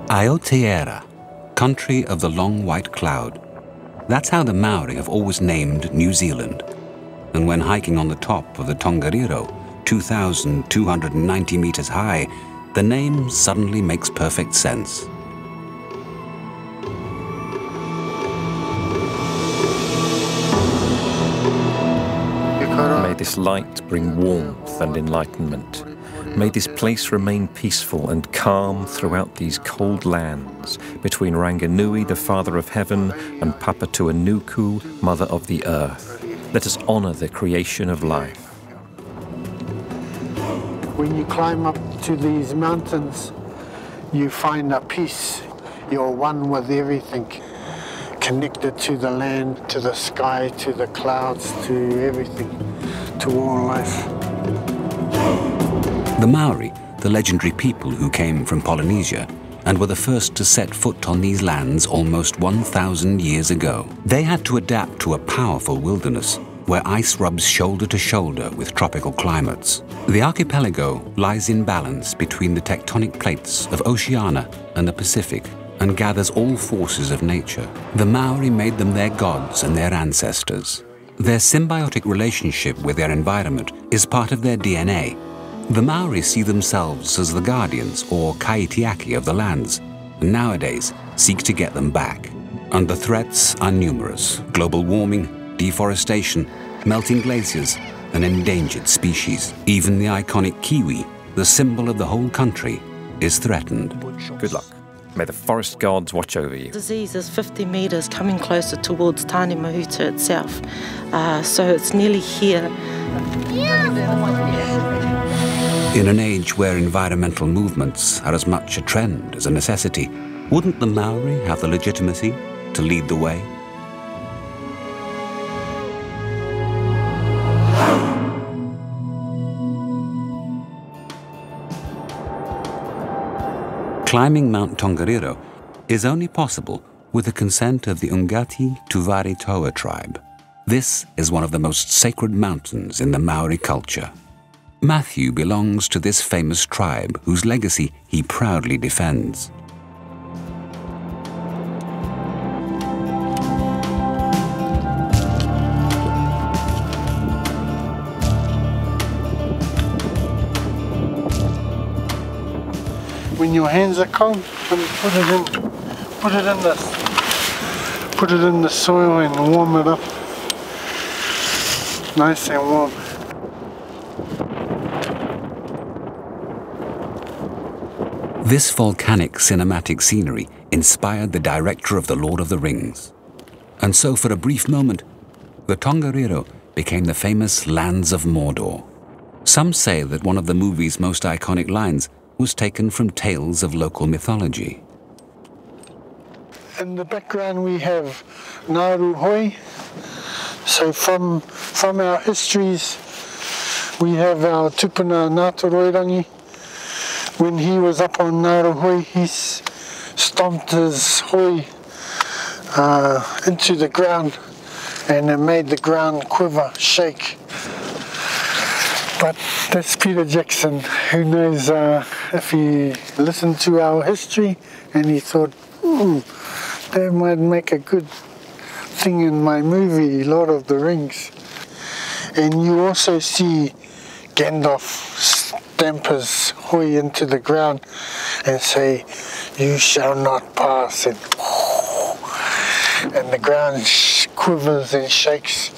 Aotearoa, country of the long white cloud. That's how the Maori have always named New Zealand. And when hiking on the top of the Tongariro, 2,290 meters high, the name suddenly makes perfect sense. May this light bring warmth and enlightenment. May this place remain peaceful and calm throughout these cold lands, between Ranginui, the Father of Heaven, and Papatūānuku, Mother of the Earth. Let us honor the creation of life. When you climb up to these mountains, you find a peace. You're one with everything, connected to the land, to the sky, to the clouds, to everything, to all life. The Maori, the legendary people who came from Polynesia and were the first to set foot on these lands almost 1,000 years ago. They had to adapt to a powerful wilderness where ice rubs shoulder to shoulder with tropical climates. The archipelago lies in balance between the tectonic plates of Oceania and the Pacific and gathers all forces of nature. The Maori made them their gods and their ancestors. Their symbiotic relationship with their environment is part of their DNA. The Maori see themselves as the guardians or kaitiaki of the lands, and nowadays seek to get them back. And the threats are numerous: global warming, deforestation, melting glaciers, and endangered species. Even the iconic kiwi, the symbol of the whole country, is threatened. Good luck. May the forest gods watch over you. Disease is 50 metres coming closer towards Tāne Mahuta itself, so it's nearly here. In an age where environmental movements are as much a trend as a necessity, wouldn't the Maori have the legitimacy to lead the way? Climbing Mount Tongariro is only possible with the consent of the Ungati Tuvari Toa tribe. This is one of the most sacred mountains in the Maori culture. Matthew belongs to this famous tribe whose legacy he proudly defends. When your hands are cold, put it in the soil and warm it up. Nice and warm. This volcanic cinematic scenery inspired the director of The Lord of the Rings. And so for a brief moment, the Tongariro became the famous Lands of Mordor. Some say that one of the movie's most iconic lines was taken from tales of local mythology. In the background we have Ngāruhoi. So from our histories, we have our tupuna Ngāti Roirangi. When he was up on Ngāruhoi, he stomped his hoi into the ground, and it made the ground quiver, shake. But that's Peter Jackson, who knows if he listened to our history and he thought, that might make a good thing in my movie, Lord of the Rings. And you also see Gandalf stamp his hoi into the ground and say, "You shall not pass," and the ground quivers and shakes.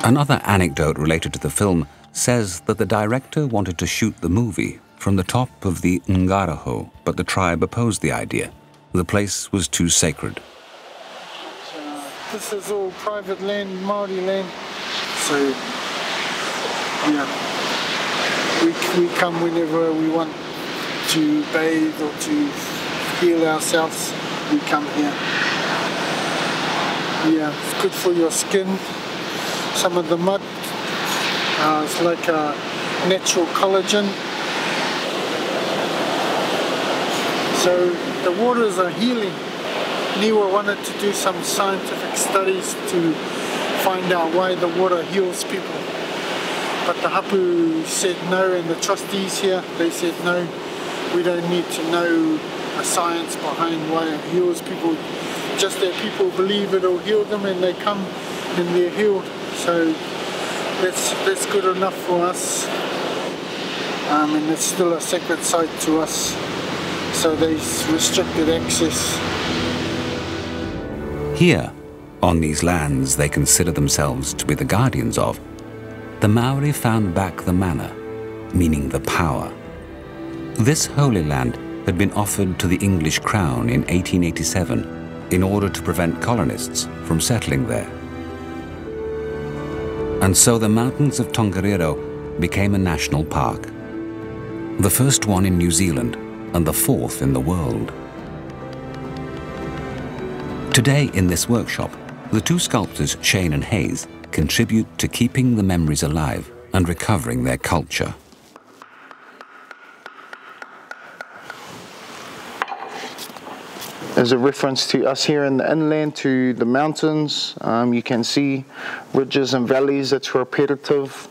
Another anecdote related to the film says that the director wanted to shoot the movie from the top of the Ngāraho, but the tribe opposed the idea. The place was too sacred. This is all private land, Māori land, so yeah, we come whenever we want to bathe or to heal ourselves. We come here. Yeah, it's good for your skin. Some of the mud, it's like a natural collagen. So the waters are healing. Niwa wanted to do some scientific studies to find out why the water heals people. But the hapu said no, and the trustees here, they said no, We don't need to know the science behind why it heals people. Just that people believe it'll heal them and they come and they're healed. So that's good enough for us. And it's still a sacred site to us. So there's restricted access. Here, on these lands they consider themselves to be the guardians of, the Maori found back the mana, meaning the power. This holy land had been offered to the English crown in 1887 in order to prevent colonists from settling there. And so the mountains of Tongariro became a national park, the first one in New Zealand and the fourth in the world. Today in this workshop, the two sculptors, Shane and Hayes, contribute to keeping the memories alive and recovering their culture. As a reference to us here in the inland, to the mountains, you can see ridges and valleys. That's repetitive.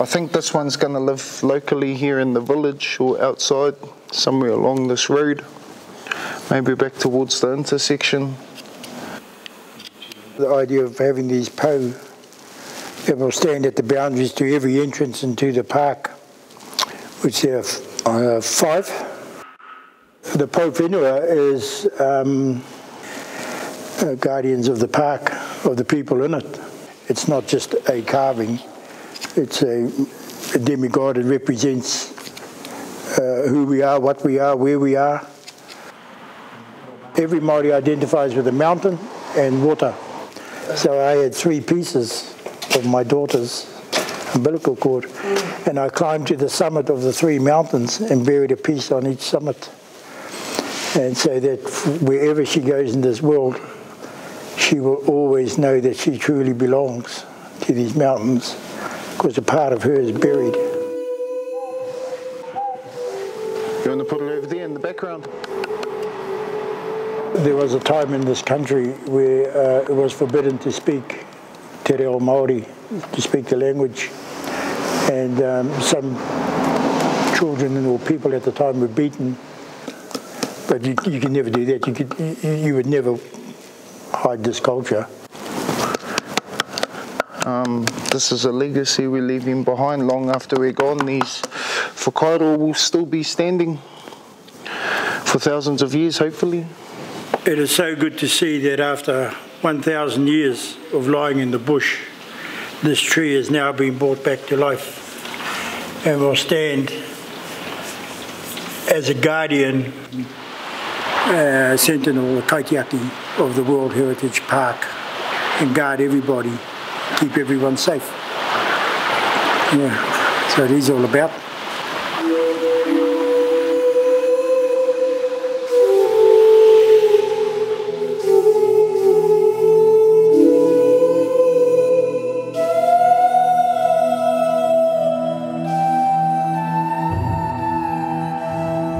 I think this one's going to live locally here in the village or outside, somewhere along this road, maybe back towards the intersection. The idea of having these po that will stand at the boundaries to every entrance into the park, which there are 5. The po whenua is guardians of the park, of the people in it. It's not just a carving, it's a demigod. It represents who we are, what we are, where we are. Every Māori identifies with a mountain and water. So I had 3 pieces of my daughter's umbilical cord, and I climbed to the summit of the 3 mountains and buried a piece on each summit. And so that wherever she goes in this world, she will always know that she truly belongs to these mountains, because a part of her is buried. You want to put it over there in the background? There was a time in this country where it was forbidden to speak Te Reo Māori, to speak the language, and some children or people at the time were beaten. But you could never do that. You would never hide this culture. This is a legacy we're leaving behind long after we're gone. These whakaaro will still be standing for thousands of years, hopefully. It is so good to see that after 1,000 years of lying in the bush, this tree has now been brought back to life and will stand as a guardian, sentinel, kaitiaki of the World Heritage Park, and guard everybody, keep everyone safe. Yeah, so it is all about.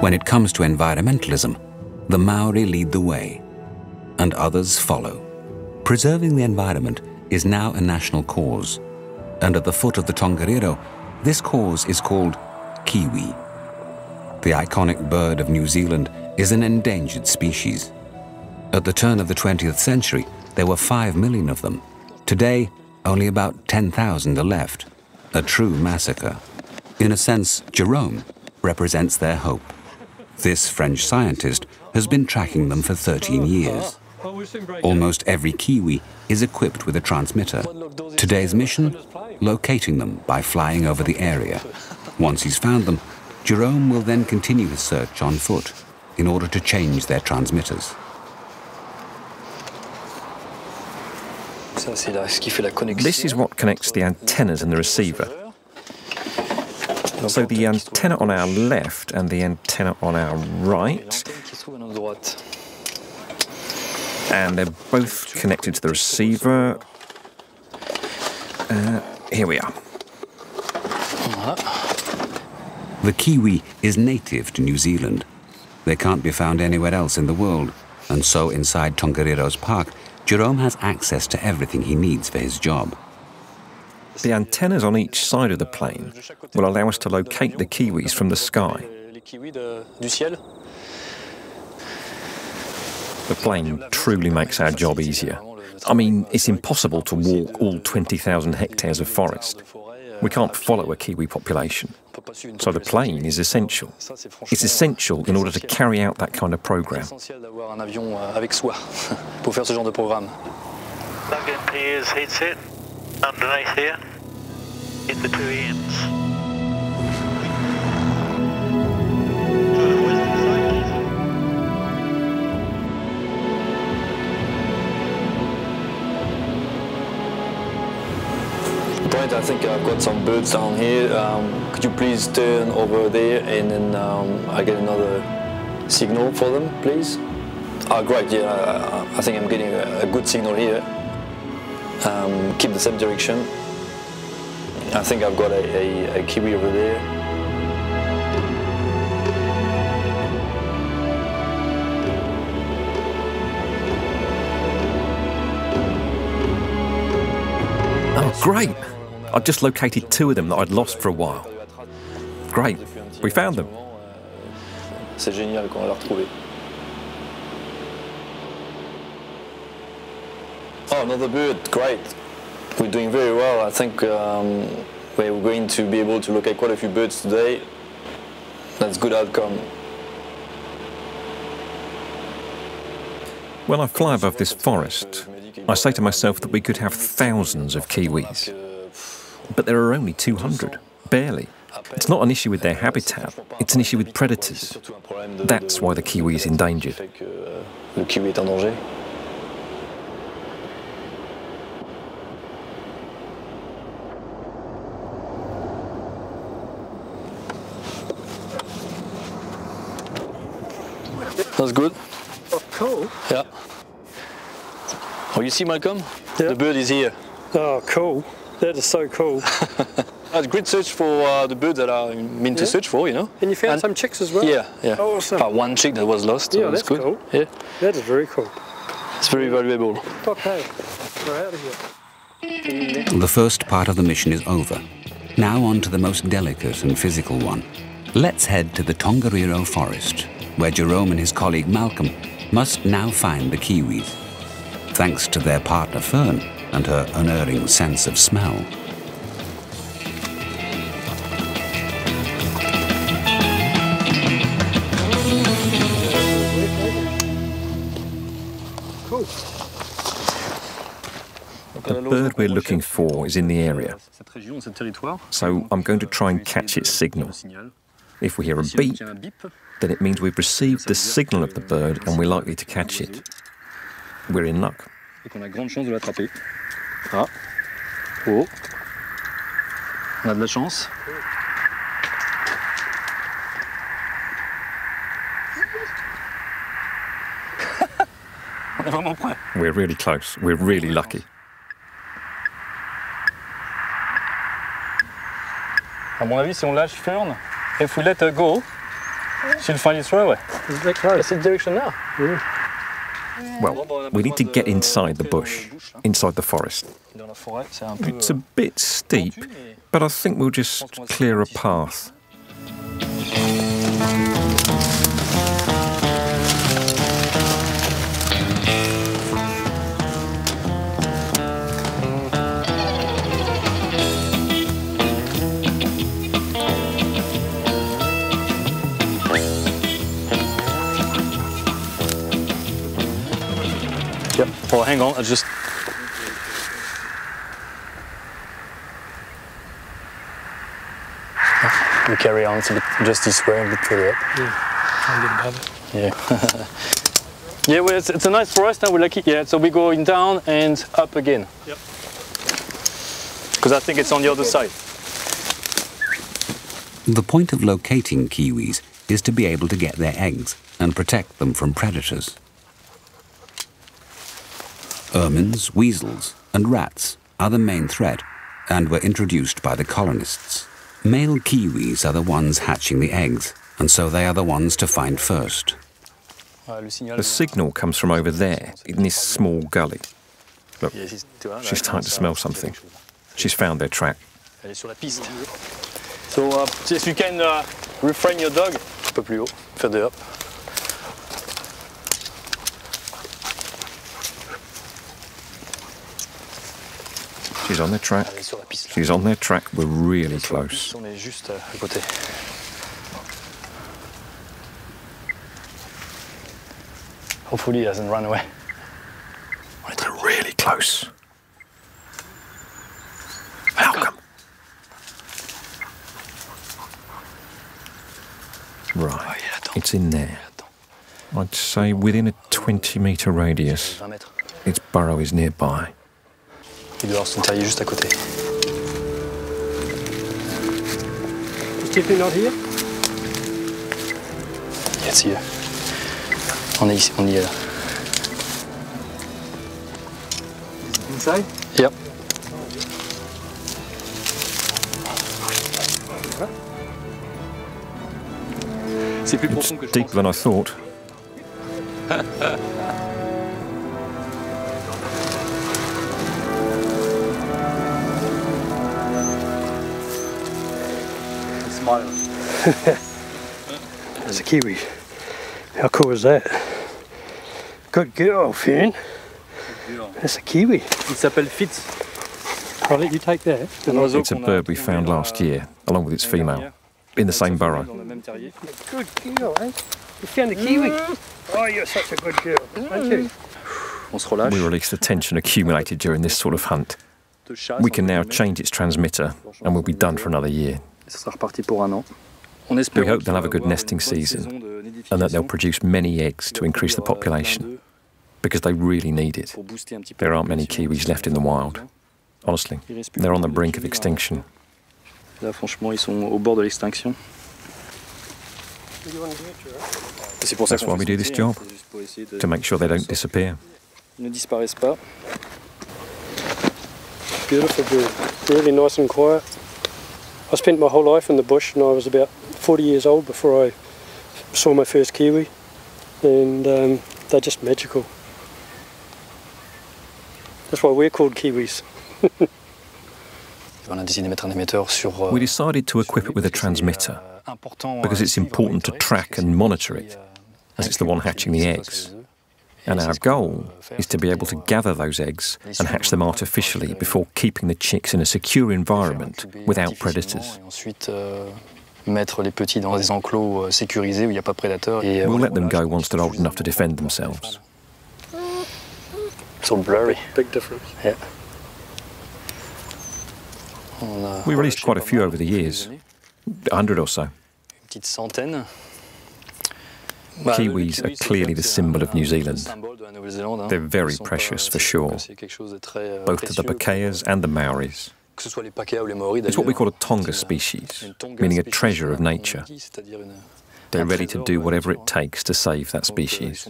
When it comes to environmentalism, the Maori lead the way, and others follow. Preserving the environment is now a national cause, and at the foot of the Tongariro, this cause is called kiwi. The iconic bird of New Zealand is an endangered species. At the turn of the 20th century, there were 5 million of them. Today, only about 10,000 are left. A true massacre. In a sense, Jerome represents their hope. This French scientist has been tracking them for 13 years. Almost every kiwi is equipped with a transmitter. Today's mission? Locating them by flying over the area. Once he's found them, Jerome will then continue his search on foot in order to change their transmitters. This is what connects the antennas and the receiver. So the antenna on our left and the antenna on our right, and they're both connected to the receiver. Here we are. The kiwi is native to New Zealand. They can't be found anywhere else in the world, and so inside Tongariro's park, Jerome has access to everything he needs for his job. The antennas on each side of the plane will allow us to locate the kiwis from the sky. The plane truly makes our job easier. I mean, it's impossible to walk all 20,000 hectares of forest. We can't follow a kiwi population. So the plane is essential. It's essential in order to carry out that kind of program. Here's hits it underneath here. Hit the 2 ends. I think I've got some birds down here. Could you please turn over there and then I get another signal for them, please? Great, yeah, I think I'm getting a good signal here. Keep the same direction. I think I've got a kiwi over there. Oh, great! I've just located 2 of them that I'd lost for a while. Great, we found them. C'est génial qu'on l'a retrouvé. Oh, another bird, great. We're doing very well. I think we're going to be able to locate quite a few birds today. That's a good outcome. When I fly above this forest, I say to myself that we could have thousands of kiwis. But there are only 200, barely. It's not an issue with their habitat, it's an issue with predators. That's why the kiwi is endangered. Le kiwi est en danger. That's good. Oh, cool. Yeah. Oh, you see, Malcolm? Yeah. The bird is here. Oh, cool. That is so cool. That's a great search for the birds that I meant to search for, you know. And you found some chicks as well? Yeah, yeah. Oh, awesome. One chick that was lost. Yeah, so that's good. cool. Yeah. That is very cool. It's very valuable. Okay, we're out of here. The first part of the mission is over. Now on to the most delicate and physical one. Let's head to the Tongariro forest, where Jerome and his colleague Malcolm must now find the kiwis. Thanks to their partner Fern and her unerring sense of smell. The bird we're looking for is in the area, so I'm going to try and catch its signal. If we hear a beep, then it means we've received the signal of the bird and we're likely to catch it. We're in luck. On a grande chance de l'attraper. Ah. Oh. On a de la chance. On est vraiment prêt. We're really close. We're really lucky. À mon avis, si on lâche Fern, if we let her go, she'll find it straight away. It's in direction now. Well, we need to get inside the bush, inside the forest. It's a bit steep, but I think we'll just clear a path. Yep. Well, hang on. I just. We carry on. It's a bit just this way, a bit further up. Yeah. Try and get above it. Yeah. Yeah. Well, it's a nice forest. Now we like it. Yeah. So we're going down and up again. Yep. Because I think it's on the other side. The point of locating kiwis is to be able to get their eggs and protect them from predators. Ermines, weasels, and rats are the main threat and were introduced by the colonists. Male kiwis are the ones hatching the eggs, and so they are the ones to find first. The signal comes from over there, in this small gully. Look, she's starting to smell something. She's found their track. Elle est sur la piste. So, if you can refrain your dog, un peu plus haut, further up. She's on their track. She's on their track. We're really close. On est juste à côté. Hopefully he hasn't run away. We're really close. Malcolm. Right, it's in there. I'd say within a 20-metre radius. Its burrow is nearby. Il doit avoir son terrier juste à côté. Is Tiffany not here? Yeah, it's here. On est ici, on y est là. Inside? Yep. It's deeper than I thought. Smile. That's a kiwi. How cool is that? Good girl, Finn. That's a kiwi. Il s'appelle Fitz. I'll let you take that. It's a bird we found last year, along with its female, in the same burrow. Good girl, eh? You found a kiwi. Oh, you're such a good girl, aren't you? We release the tension accumulated during this sort of hunt. We can now change its transmitter, and we'll be done for another year. We hope they'll have a good nesting season, and that they'll produce many eggs to increase the population, because they really need it. There aren't many kiwis left in the wild. Honestly, they're on the brink of extinction. Là, franchement, ils sont au bord de l'extinction. That's why we do this job, to make sure they don't disappear. Ne disparaissent pas. Beautiful bird, really nice and quiet. I spent my whole life in the bush, and I was about 40 years old before I saw my first kiwi, and they're just magical. That's why we're called kiwis. We decided to equip it with a transmitter because it's important to track and monitor it, as it's the one hatching the eggs. And our goal is to be able to gather those eggs and hatch them artificially before keeping the chicks in a secure environment without predators. We'll let them go once they're old enough to defend themselves. It's all blurry. Big difference. Yeah. We released quite a few over the years, 100 or so. Kiwis are clearly the symbol of New Zealand. They're very precious for sure, both to the Pākehās and the Maoris. It's what we call a Tonga species, meaning a treasure of nature. They're ready to do whatever it takes to save that species.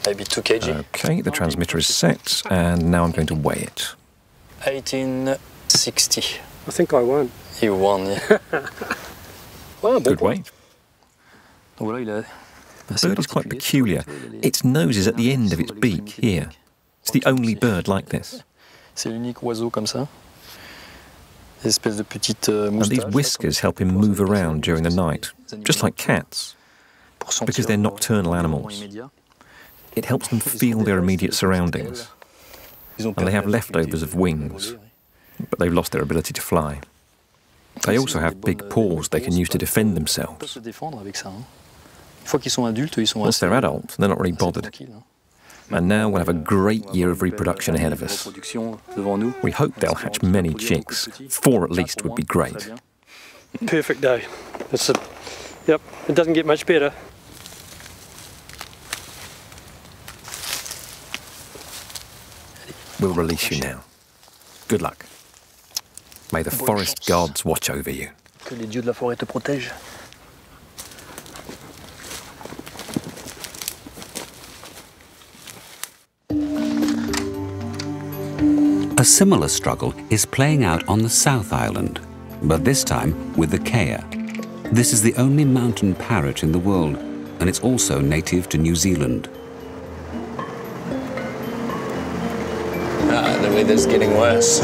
Maybe 2 kg. Okay, the transmitter is set, and now I'm going to weigh it. 1860. I think I won. You won, yeah. Good weight. The bird is quite peculiar. Its nose is at the end of its beak here. It's the only bird like this. And these whiskers help him move around during the night, just like cats, because they're nocturnal animals. It helps them feel their immediate surroundings. And they have leftovers of wings, but they've lost their ability to fly. They also have big paws they can use to defend themselves. Once they're adult, they're not really bothered. And now we'll have a great year of reproduction ahead of us. We hope they'll hatch many chicks. 4 at least would be great. Perfect day. Yep, it doesn't get much better. We'll release you now. Good luck. May the forest gods watch over you. Que les dieux de la forêt te protègent. A similar struggle is playing out on the South Island, but this time with the kea. This is the only mountain parrot in the world, and it's also native to New Zealand. the weather's getting worse.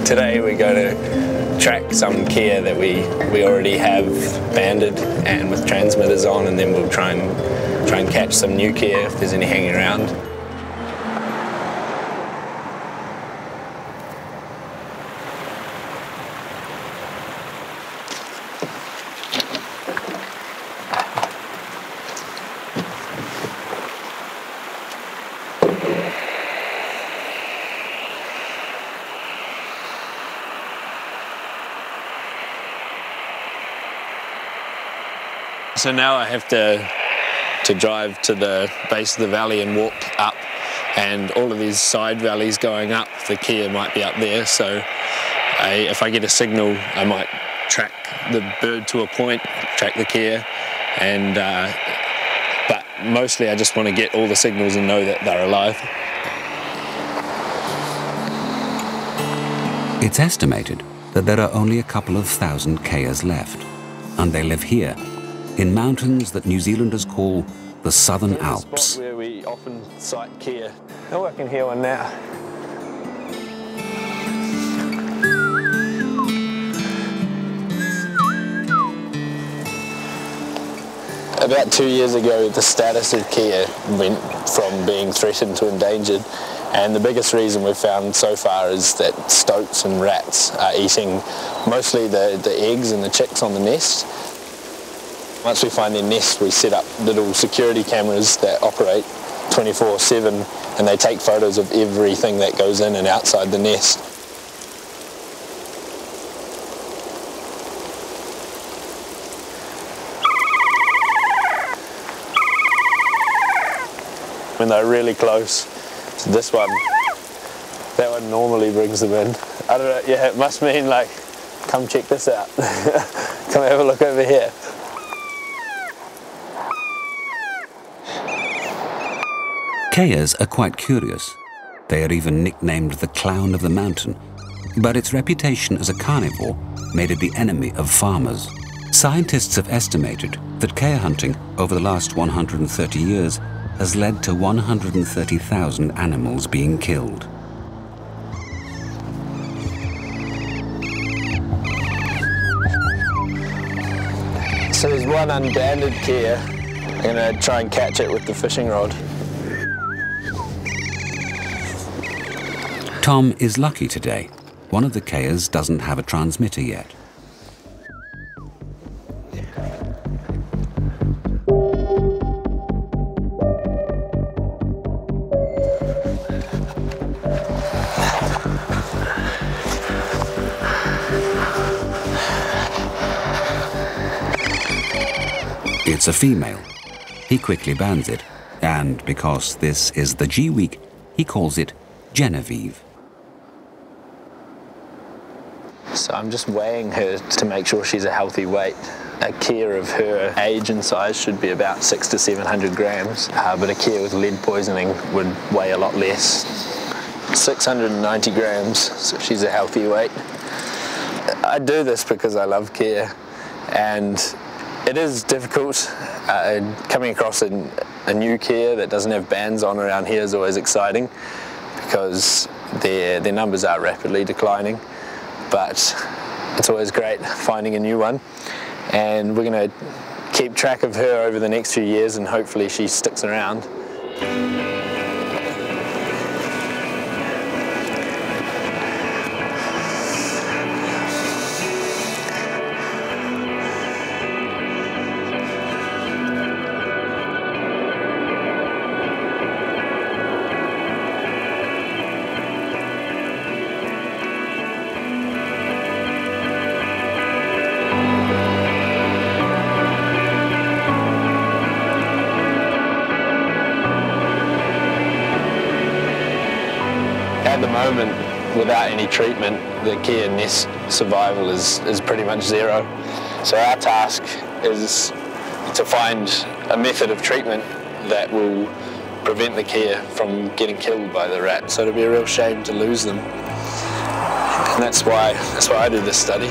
Today we're going to track some kea that we already have banded and with transmitters on, and then we'll try and catch some new kea if there's any hanging around. So now I have to drive to the base of the valley and walk up, and all of these side valleys going up, the kea might be up there, so if I get a signal I might track the bird to a point, track the kea, and but mostly I just want to get all the signals and know that they're alive. It's estimated that there are only a couple of thousand keas left, and they live here, in mountains that New Zealanders call the Southern Alps. Where we often sight kea. Oh, I can hear one now. About 2 years ago, the status of kea went from being threatened to endangered, and the biggest reason we've found so far is that stoats and rats are eating mostly the eggs and the chicks on the nest. Once we find their nest, we set up little security cameras that operate 24/7, and they take photos of everything that goes in and outside the nest. When they're really close to this one, that one normally brings them in. I don't know, yeah, it must mean like, come check this out. Come have a look over here. Keas are quite curious. They are even nicknamed the clown of the mountain, but its reputation as a carnivore made it the enemy of farmers. Scientists have estimated that kea hunting over the last 130 years has led to 130,000 animals being killed. So there's one unbanded kea. I'm going to try and catch it with the fishing rod. Tom is lucky today. One of the keas doesn't have a transmitter yet. It's a female. He quickly bands it, and because this is the G week, he calls it Genevieve. So I'm just weighing her to make sure she's a healthy weight. A kea of her age and size should be about 600 to 700 grams, but a kea with lead poisoning would weigh a lot less. 690 grams, so she's a healthy weight. I do this because I love kea, and it is difficult. Coming across a new kea that doesn't have bands on around here is always exciting, because their numbers are rapidly declining. But it's always great finding a new one, and we're going to keep track of her over the next few years, and hopefully she sticks around. At the moment, without any treatment, the kea nest survival is pretty much zero. So our task is to find a method of treatment that will prevent the kea from getting killed by the rat. So it'd be a real shame to lose them. And that's why I do this study.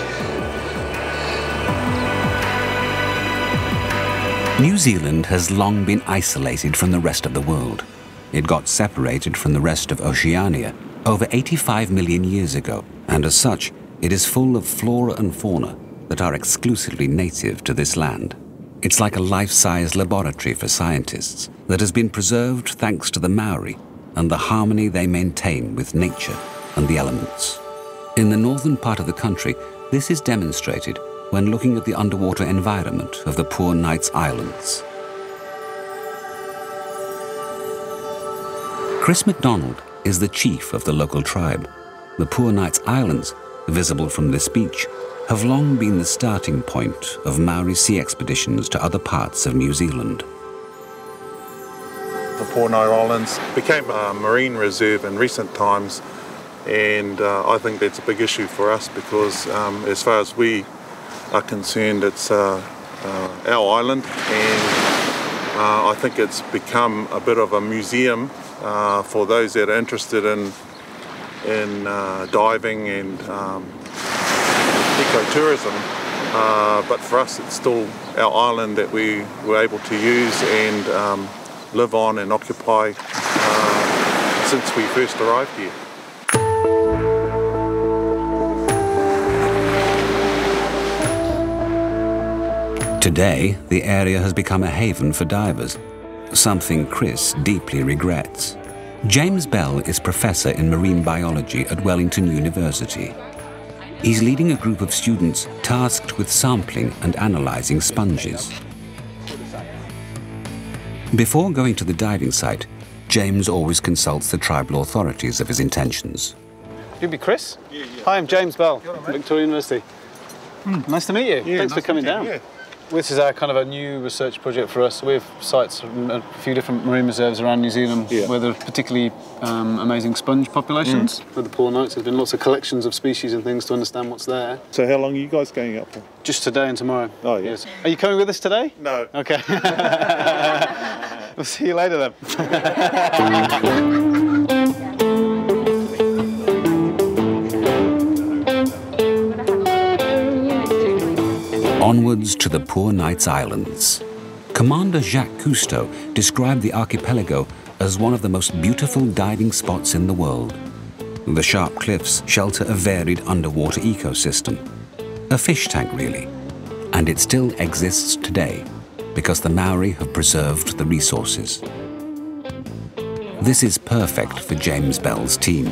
New Zealand has long been isolated from the rest of the world. it got separated from the rest of Oceania over 85 million years ago, and as such, it is full of flora and fauna that are exclusively native to this land. It's like a life-size laboratory for scientists that has been preserved thanks to the Maori and the harmony they maintain with nature and the elements. In the northern part of the country, this is demonstrated when looking at the underwater environment of the Poor Knights Islands. Chris MacDonald is the chief of the local tribe. The Poor Knights Islands, visible from this beach, have long been the starting point of Maori sea expeditions to other parts of New Zealand. The Poor Knights Islands became a marine reserve in recent times, and I think that's a big issue for us because as far as we are concerned, it's our island, and I think it's become a bit of a museum for those that are interested in diving and ecotourism, but for us it's still our island that we were able to use and live on and occupy since we first arrived here. Today, the area has become a haven for divers, something Chris deeply regrets. James Bell is professor in marine biology at Wellington University. He's leading a group of students tasked with sampling and analysing sponges. Before going to the diving site, James always consults the tribal authorities of his intentions. You be Chris? Yeah. Hi, I'm James Bell from Victoria University. Nice to meet you. Yeah, Thanks for coming down. Yeah. This is our kind of a new research project for us. We have sites in a few different marine reserves around New Zealand where there are particularly amazing sponge populations. With the Poor Knights, there's been lots of collections of species and things to understand what's there. So how long are you guys going up for? Just today and tomorrow. Oh, yeah. Yes. Are you coming with us today? No. Okay. We'll see you later then. Onwards to the Poor Knights Islands. Commander Jacques Cousteau described the archipelago as one of the most beautiful diving spots in the world. The sharp cliffs shelter a varied underwater ecosystem. A fish tank, really. And it still exists today because the Maori have preserved the resources. This is perfect for James Bell's team.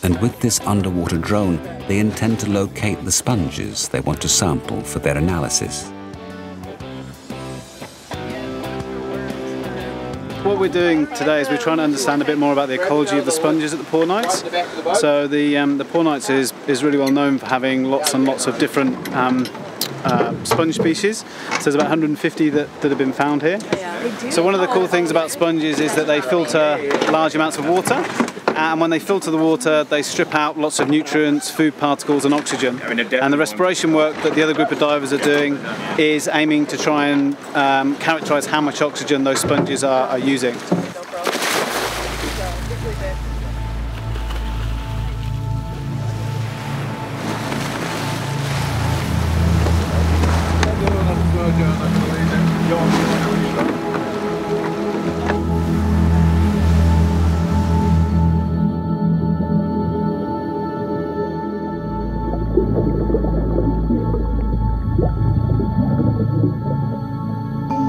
And with this underwater drone, they intend to locate the sponges they want to sample for their analysis. What we're doing today is we're trying to understand a bit more about the ecology of the sponges at the Poor Knights. So the Poor Knights is really well known for having lots and lots of different sponge species. So there's about 150 that have been found here. So one of the cool things about sponges is that they filter large amounts of water. And when they filter the water, they strip out lots of nutrients, food particles and oxygen. And the respiration work that the other group of divers are doing is aiming to try and characterise how much oxygen those sponges are using.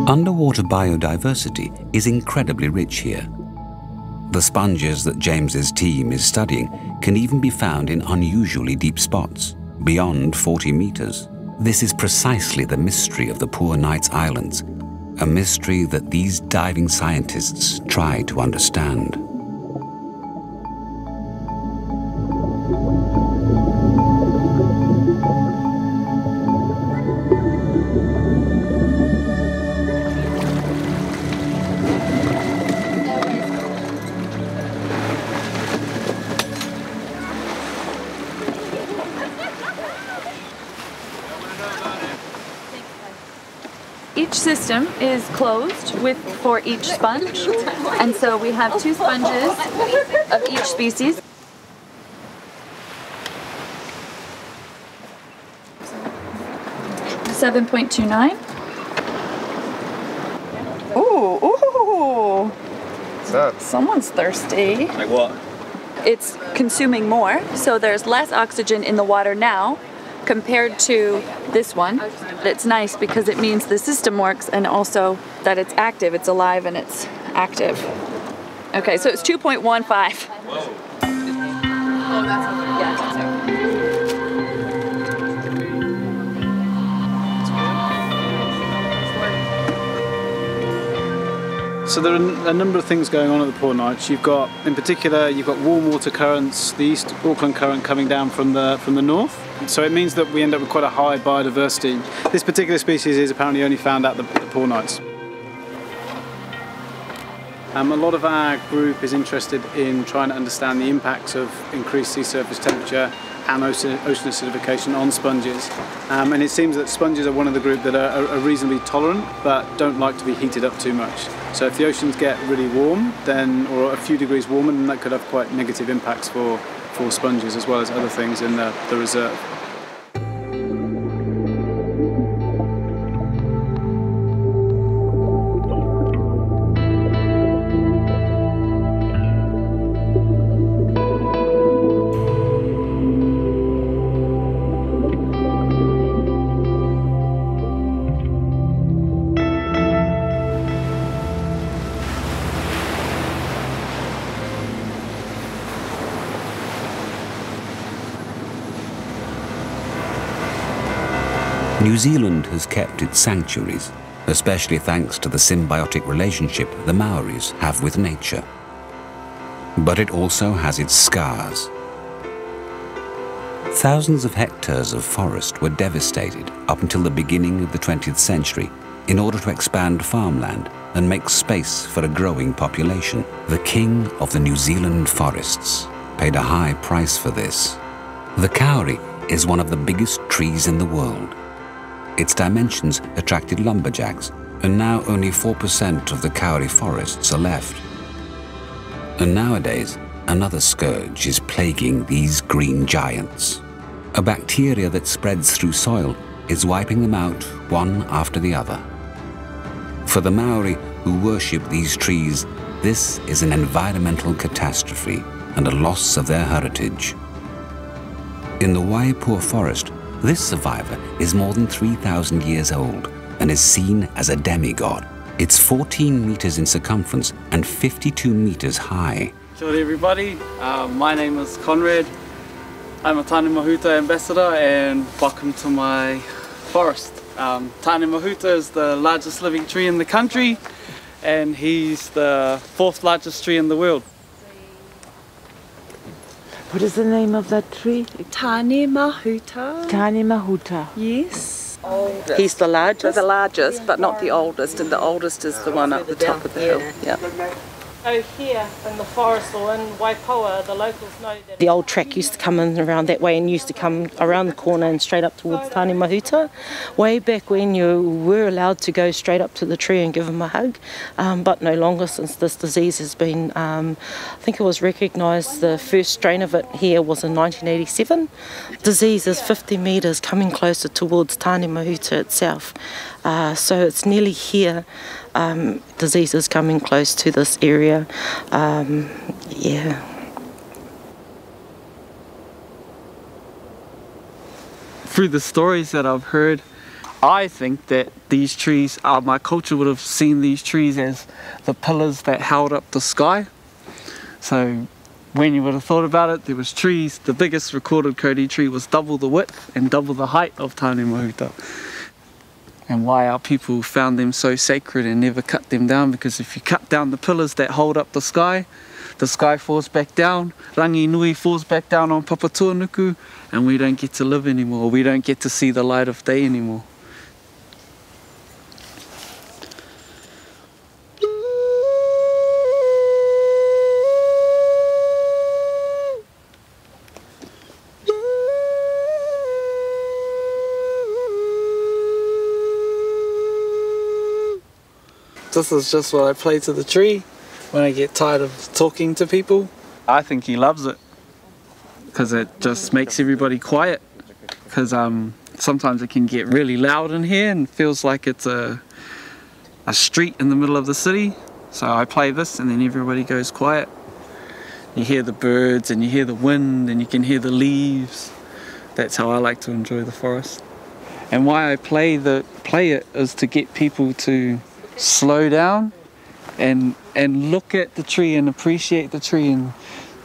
Underwater biodiversity is incredibly rich here. The sponges that James's team is studying can even be found in unusually deep spots, beyond 40 meters. This is precisely the mystery of the Poor Knights Islands, a mystery that these diving scientists try to understand. Each system is closed for each sponge, and so we have 2 sponges of each species. $7.29. Ooh, Someone's thirsty. Like what? It's consuming more, so there's less oxygen in the water now compared to this one. It's nice because it means the system works and also that it's active, it's alive and it's active. Okay, so it's 2.15. Whoa. Oh, that's okay. Yeah, that's okay. So there are a number of things going on at the Poor Knights. In particular, you've got warm water currents, the East Auckland current coming down from the north. So it means that we end up with quite a high biodiversity. This particular species is apparently only found at the Poor Knights. A lot of our group is interested in trying to understand the impacts of increased sea surface temperature and ocean acidification on sponges. And it seems that sponges are one of the group that are reasonably tolerant but don't like to be heated up too much. So if the oceans get really warm, or a few degrees warmer, then that could have quite negative impacts for sponges as well as other things in the reserve. New Zealand has kept its sanctuaries, especially thanks to the symbiotic relationship the Maoris have with nature. But it also has its scars. Thousands of hectares of forest were devastated up until the beginning of the 20th century in order to expand farmland and make space for a growing population. The king of the New Zealand forests paid a high price for this. The kauri is one of the biggest trees in the world. Its dimensions attracted lumberjacks, and now only 4% of the kauri forests are left. And nowadays, another scourge is plaguing these green giants. A bacteria that spreads through soil is wiping them out one after the other. For the Maori who worship these trees, this is an environmental catastrophe and a loss of their heritage. In the Waipua forest, this survivor is more than 3,000 years old and is seen as a demigod. It's 14 meters in circumference and 52 meters high. Kia ora everybody, my name is Conrad. I'm a Tāne Mahuta ambassador and welcome to my forest. Tāne Mahuta is the largest living tree in the country and he's the 4th largest tree in the world. What is the name of that tree? Tāne Mahuta. Tāne Mahuta. Yes. Oldest. He's the largest? The largest, but not the oldest, and the oldest is the one up the top of the hill. Yeah. So here in the forest or in Waipoua, the locals know that the old track used to come in around that way and used to come around the corner and straight up towards Tāne Mahuta. Way back when you were allowed to go straight up to the tree and give him a hug, but no longer since this disease has been, I think it was recognised, the first strain of it here was in 1987. Disease is 50 metres coming closer towards Tāne Mahuta itself, so it's nearly here. Disease is coming close to this area, yeah. Through the stories that I've heard, I think that these trees, my culture would have seen these trees as the pillars that held up the sky. So when you would have thought about it, there was trees, the biggest recorded Kauri tree was double the width and double the height of Tāne Mahuta. And why our people found them so sacred and never cut them down, because if you cut down the pillars that hold up the sky falls back down, Rangi Nui falls back down on Papatuanuku, and we don't get to live anymore, we don't get to see the light of day anymore. This is just what I play to the tree when I get tired of talking to people. I think he loves it because it just makes everybody quiet, because sometimes it can get really loud in here and feels like it's a street in the middle of the city, So I play this and then everybody goes quiet. You hear the birds and you hear the wind and you can hear the leaves. That's how I like to enjoy the forest. And why I play it is to get people to slow down and look at the tree and appreciate the tree, and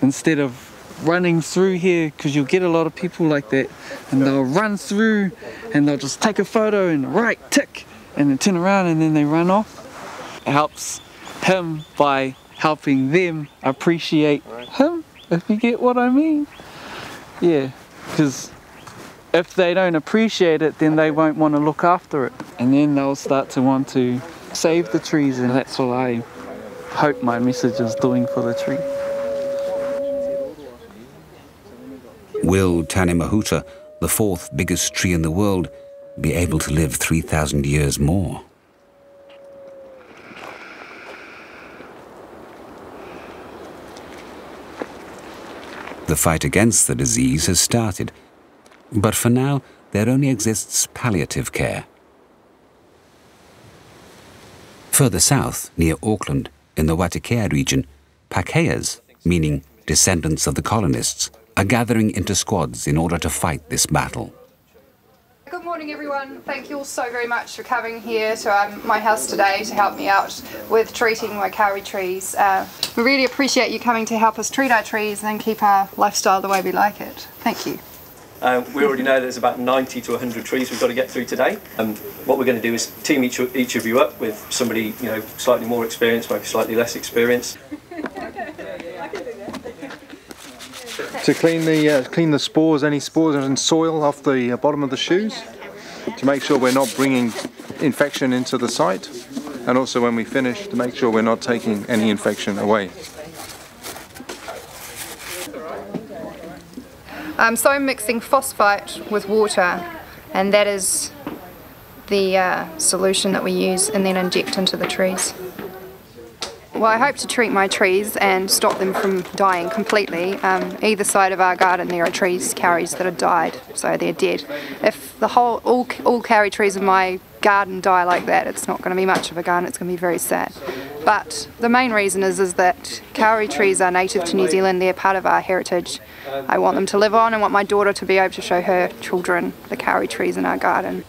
instead of running through here, because you'll get a lot of people like that and they'll run through and they'll just take a photo and right tick and then turn around and then they run off. It helps him by helping them appreciate him, if you get what I mean. Yeah, because if they don't appreciate it, then they won't want to look after it, and then they'll start to want to save the trees, and that's what I hope my message is doing for the tree. Will Tanemahuta, the fourth biggest tree in the world, be able to live 3,000 years more? The fight against the disease has started, but for now there only exists palliative care. Further south, near Auckland, in the Watikea region, Pakeas, meaning descendants of the colonists, are gathering into squads in order to fight this battle. Good morning everyone, thank you all so very much for coming here to my house today to help me out with treating my kauri trees. We really appreciate you coming to help us treat our trees and keep our lifestyle the way we like it. Thank you. We already know there's about 90 to 100 trees we've got to get through today. What we're going to do is team each of you up with somebody, slightly more experienced, maybe slightly less experienced. To clean the spores, any spores and soil off the bottom of the shoes, to make sure we're not bringing infection into the site, and also when we finish to make sure we're not taking any infection away. So I'm mixing phosphite with water, and that is the solution that we use and then inject into the trees. Well, I hope to treat my trees and stop them from dying completely. Either side of our garden there are kauris that have died, so they're dead. If the all kauri trees in my garden die like that, it's not going to be much of a garden, it's going to be very sad. But the main reason is that kauri trees are native to New Zealand, they're part of our heritage. I want them to live on and want my daughter to be able to show her children the kauri trees in our garden.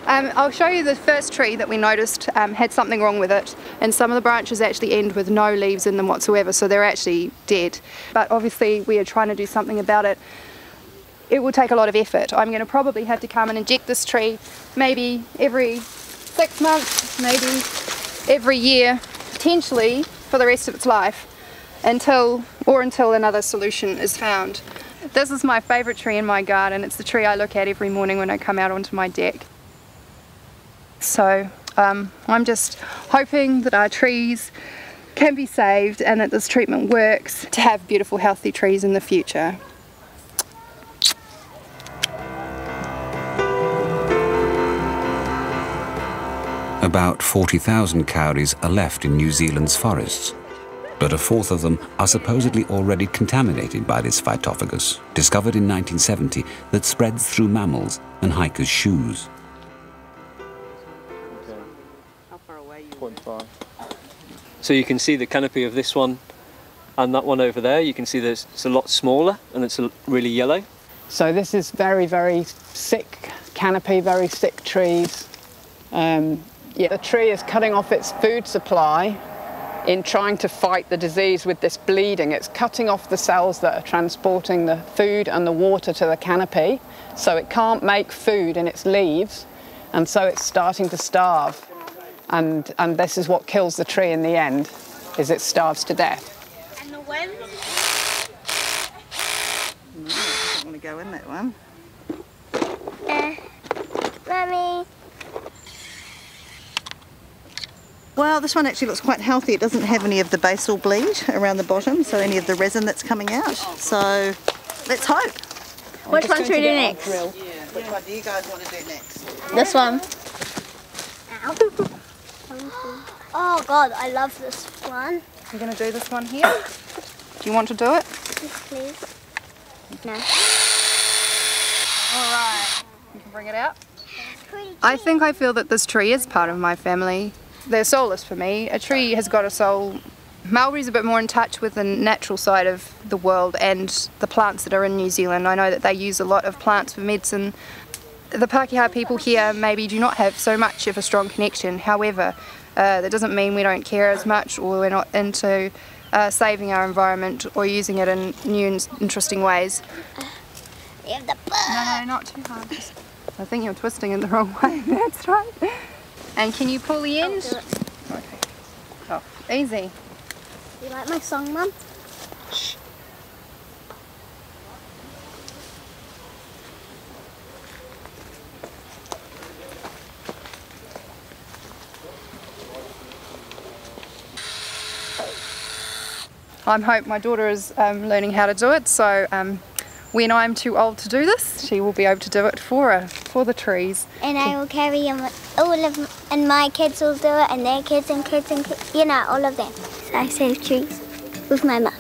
I'll show you the first tree that we noticed had something wrong with it, and some of the branches actually end with no leaves in them whatsoever, so they're actually dead. But obviously we are trying to do something about it. It will take a lot of effort. I'm going to probably have to come and inject this tree maybe every 6 months, maybe every year, potentially for the rest of its life, until another solution is found. This is my favourite tree in my garden. It's the tree I look at every morning when I come out onto my deck. So I'm just hoping that our trees can be saved and that this treatment works to have beautiful, healthy trees in the future. About 40,000 kauris are left in New Zealand's forests, but a fourth of them are supposedly already contaminated by this Phytophagus, discovered in 1970, that spreads through mammals and hikers' shoes. So you can see the canopy of this one and that one over there. You can see that it's a lot smaller and it's really yellow. So this is very, very sick canopy, very sick trees. The tree is cutting off its food supply in trying to fight the disease with this bleeding. It's cutting off the cells that are transporting the food and the water to the canopy, so it can't make food in its leaves, and so it's starting to starve. And this is what kills the tree in the end, is it starves to death. And the wind? No, I don't want to go in that one. Mummy. Well, this one actually looks quite healthy. It doesn't have any of the basal bleed around the bottom, so any of the resin that's coming out. So let's hope. Which one should we do next? Which one do you guys want to do next? This one. Oh God, I love this one. I'm going to do this one here. Do you want to do it? Yes, please. No. Alright, you can bring it out. I think I feel that this tree is part of my family. They're soulless for me. A tree has got a soul. Maori's a bit more in touch with the natural side of the world and the plants that are in New Zealand. I know that they use a lot of plants for medicine. The Pākehā people here maybe do not have so much of a strong connection. However, that doesn't mean we don't care as much or we're not into saving our environment or using it in new and interesting ways. No, not too hard. I think you're twisting in the wrong way. That's right. And can you pull the end? Okay. Oh, easy. You like my song, Mum? Shh. I hope my daughter is learning how to do it, so when I'm too old to do this, she will be able to do it for the trees. And I will carry all of them, and my kids will do it, and their kids and kids and kids, you know, all of them. So I save trees with my mum.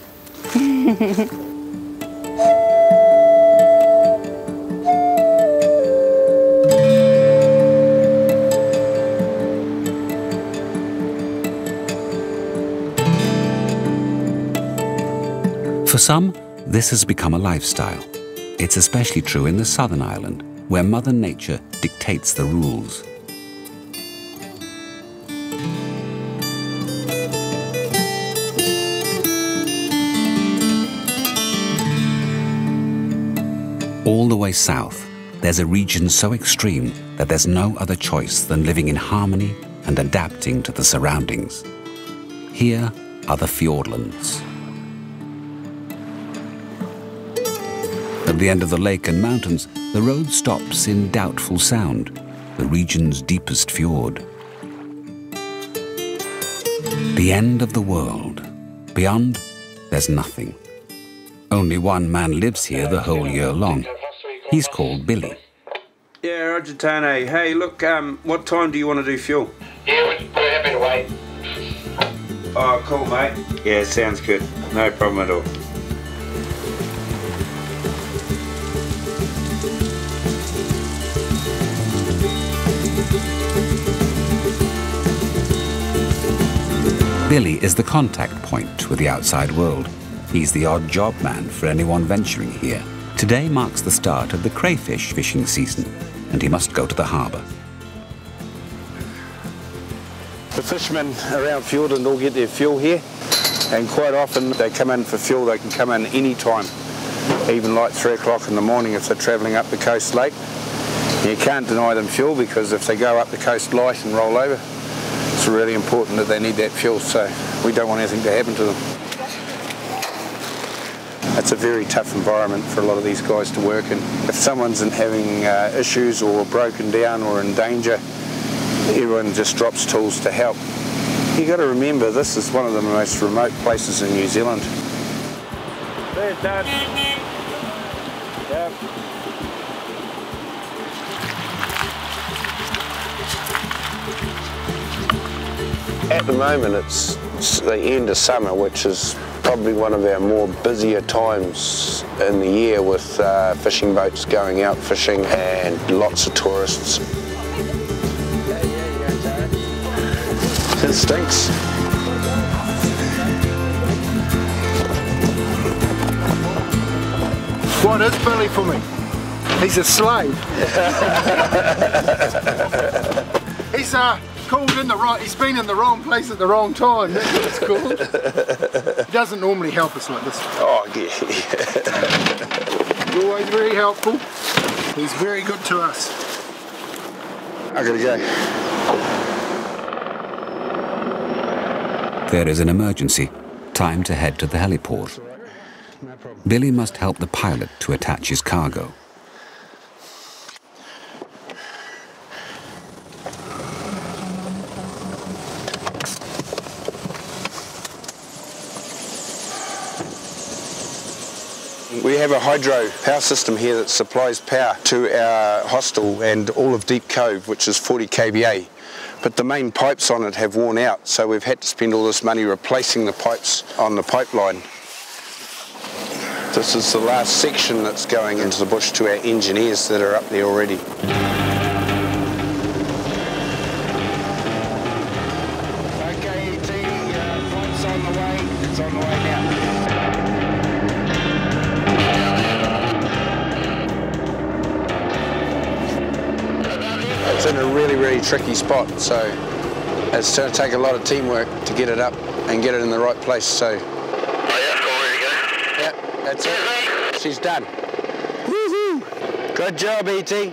For some, this has become a lifestyle. It's especially true in the Southern Island, where Mother Nature dictates the rules. All the way south, there's a region so extreme that there's no other choice than living in harmony and adapting to the surroundings. Here are the Fiordlands. At the end of the lake and mountains, the road stops in Doubtful Sound, the region's deepest fjord. The end of the world. Beyond, there's nothing. Only one man lives here the whole year long. He's called Billy. Yeah, Roger Tane. Hey, look, what time do you want to do fuel? Yeah, we're happy to wait. Oh, cool, mate. Yeah, sounds good. No problem at all. Billy is the contact point with the outside world. He's the odd job man for anyone venturing here. Today marks the start of the crayfish fishing season, and he must go to the harbour. The fishermen around Fiordland all get their fuel here, and quite often they come in for fuel. They can come in any time, even like 3 o'clock in the morning if they're travelling up the coast late. You can't deny them fuel, because if they go up the coast light and roll over, it's really important that they need that fuel, so we don't want anything to happen to them. It's a very tough environment for a lot of these guys to work in. If someone's having issues or broken down or in danger, everyone just drops tools to help. You've got to remember, this is one of the most remote places in New Zealand. There's Dad. Yep. At the moment, it's the end of summer, which is probably one of our more busier times in the year, with fishing boats going out fishing and lots of tourists. It stinks. What is Billy for me? He's a slave. He's called in the right, he's been in the wrong place at the wrong time, that's what it's called. He doesn't normally help us like this. Oh, yeah. He's always very helpful. He's very good to us. I gotta go. There is an emergency. Time to head to the heliport. Billy must help the pilot to attach his cargo. We have a hydro power system here that supplies power to our hostel and all of Deep Cove, which is 40 kVA. But the main pipes on it have worn out, so we've had to spend all this money replacing the pipes on the pipeline. This is the last section that's going into the bush to our engineers that are up there already. very tricky spot, so it's going to take a lot of teamwork to get it up and get it in the right place. So, yeah, that's it. She's done. Woohoo! Good job, E.T.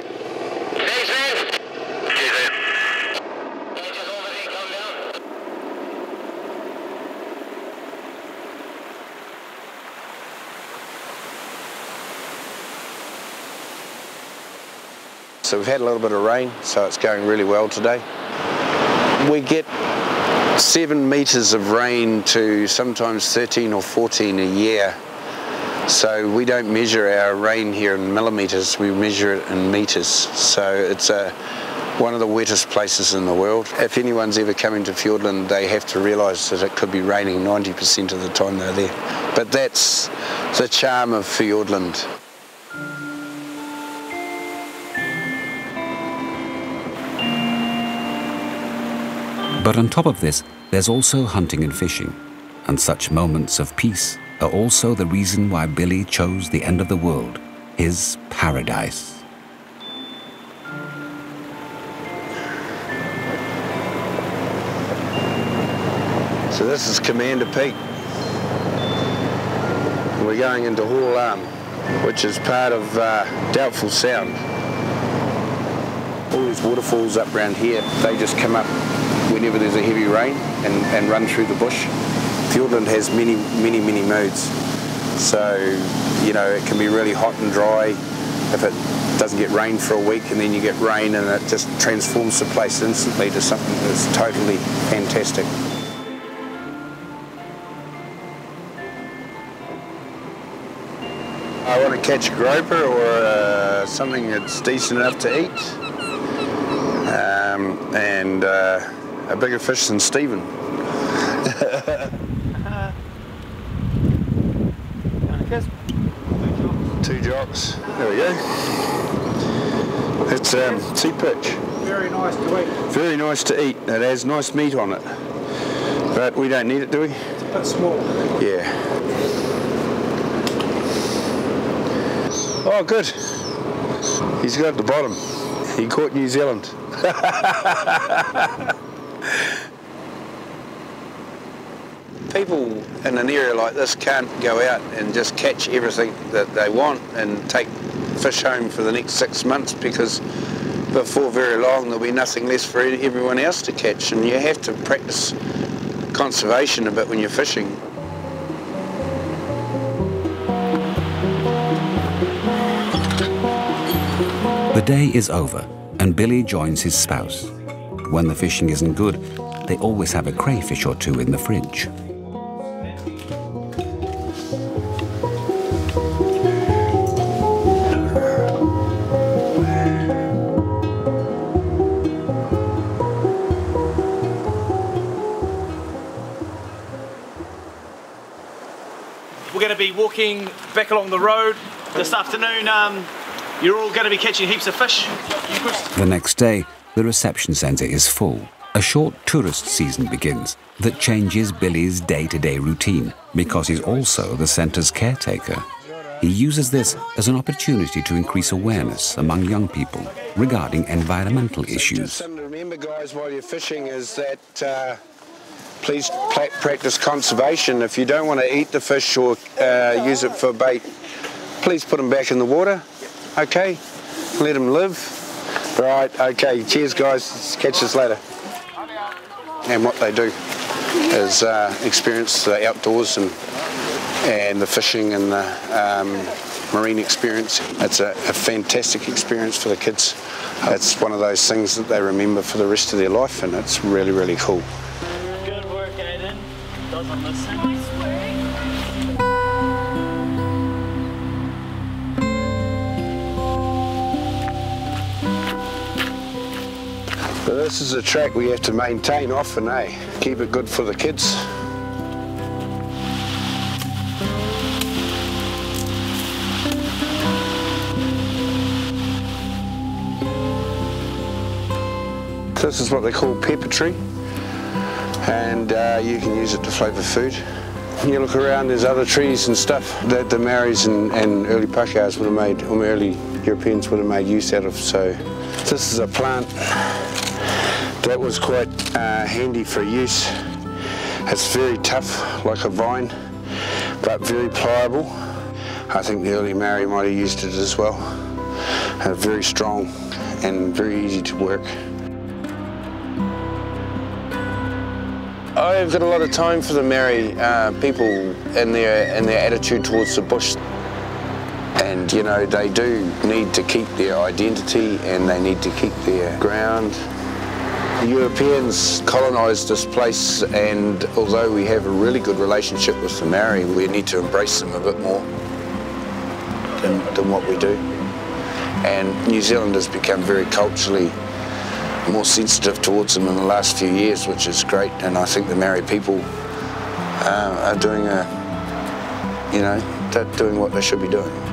So we've had a little bit of rain, so it's going really well today. We get 7 metres of rain to sometimes 13 or 14 a year. So we don't measure our rain here in millimetres, we measure it in metres. So it's one of the wettest places in the world. If anyone's ever coming to Fiordland, they have to realise that it could be raining 90% of the time they're there. But that's the charm of Fiordland. But on top of this, there's also hunting and fishing, and such moments of peace are also the reason why Billy chose the end of the world, his paradise. So this is Commander Peak. We're going into Hall Arm, which is part of Doubtful Sound. All these waterfalls up around here, they just come up whenever there's a heavy rain and run through the bush. Fiordland has many moods. So, you know, it can be really hot and dry if it doesn't get rain for a week, and then you get rain and it just transforms the place instantly to something that's totally fantastic. I want to catch a groper or something that's decent enough to eat. And a bigger fish than Stephen. 2 jocks. There we go. It's sea perch. Very nice to eat. Very nice to eat. It has nice meat on it. But we don't need it, do we? It's a bit small. Yeah. Oh, good. He's got at the bottom. He caught New Zealand. People in an area like this can't go out and just catch everything that they want and take fish home for the next 6 months, because before very long there'll be nothing less for everyone else to catch, and you have to practice conservation a bit when you're fishing. The day is over, and Billy joins his spouse. When the fishing isn't good, they always have a crayfish or 2 in the fridge. We're going to be walking back along the road this afternoon. You're all going to be catching heaps of fish. The next day, the reception centre is full. A short tourist season begins that changes Billy's day-to-day routine, because he's also the centre's caretaker. He uses this as an opportunity to increase awareness among young people regarding environmental issues. Something to remember, guys, while you're fishing is that please practice conservation. If you don't want to eat the fish or use it for bait, please put them back in the water. Okay, let them live. Right, okay, cheers guys, catch us later. And what they do is experience the outdoors and the fishing and the marine experience. It's a fantastic experience for the kids. It's one of those things that they remember for the rest of their life, and it's really, really cool. Good work, Aiden. Doesn't listen. So this is a track we have to maintain often, eh? Keep it good for the kids. This is what they call pepper tree, and you can use it to flavour food. You look around, there's other trees and stuff that the Maoris and early Pakars would have made, or early Europeans would have made use out of. So this is a plant That was quite handy for use. It's very tough, like a vine, but very pliable. I think the early Maori might have used it as well. Very strong and very easy to work. I've got a lot of time for the Maori people and their attitude towards the bush. And you know, they do need to keep their identity and they need to keep their ground. The Europeans colonised this place, and although we have a really good relationship with the Maori, we need to embrace them a bit more than what we do. And New Zealand has become very culturally more sensitive towards them in the last few years, which is great. And I think the Maori people are doing doing what they should be doing.